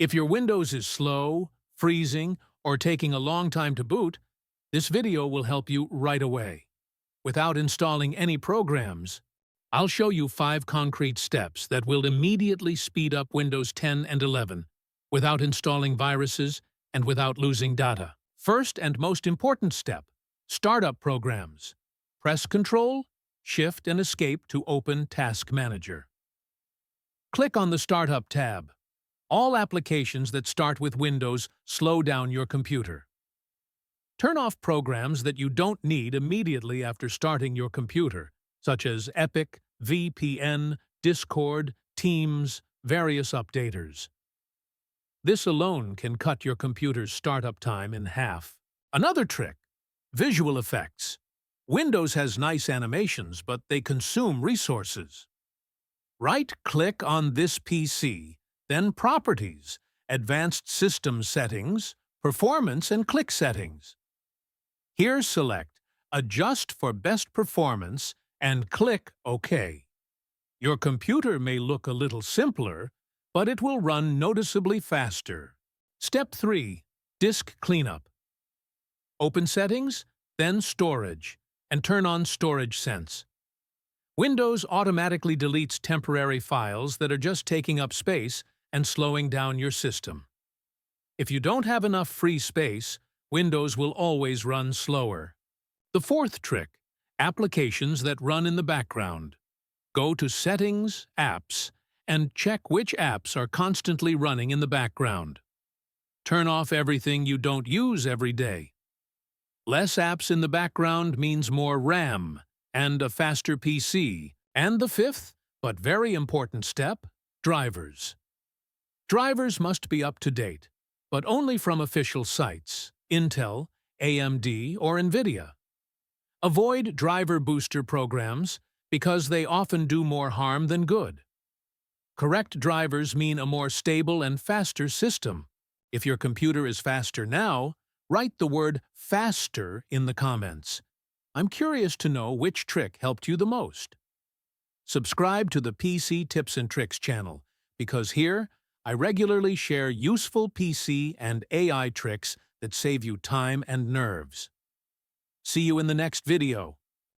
If your Windows is slow, freezing, or taking a long time to boot, this video will help you right away. Without installing any programs, I'll show you 5 concrete steps that will immediately speed up Windows 10 and 11 without installing viruses and without losing data. First and most important step, startup programs. Press Ctrl, Shift, and Escape to open Task Manager. Click on the Startup tab. All applications that start with Windows slow down your computer. Turn off programs that you don't need immediately after starting your computer, such as Epic, VPN, Discord, Teams, various updaters. This alone can cut your computer's startup time in half. Another trick: visual effects. Windows has nice animations, but they consume resources. Right-click on this PC, then Properties, Advanced System Settings, Performance, and Click Settings. Here select Adjust for Best Performance and click OK. Your computer may look a little simpler, but it will run noticeably faster. Step 3. Disk Cleanup. Open Settings, then Storage, and turn on Storage Sense. Windows automatically deletes temporary files that are just taking up space and slowing down your system. If you don't have enough free space, Windows will always run slower. The fourth trick: applications that run in the background. Go to Settings, Apps, and check which apps are constantly running in the background. Turn off everything you don't use every day. Less apps in the background means more RAM and a faster PC. And the fifth, but very important step: drivers. Drivers must be up to date, but only from official sites, Intel, AMD, or NVIDIA. Avoid driver booster programs because they often do more harm than good. Correct drivers mean a more stable and faster system. If your computer is faster now, write the word "faster" in the comments. I'm curious to know which trick helped you the most. Subscribe to the PC Tips and Tricks channel, because here I regularly share useful PC and AI tricks that save you time and nerves. See you in the next video.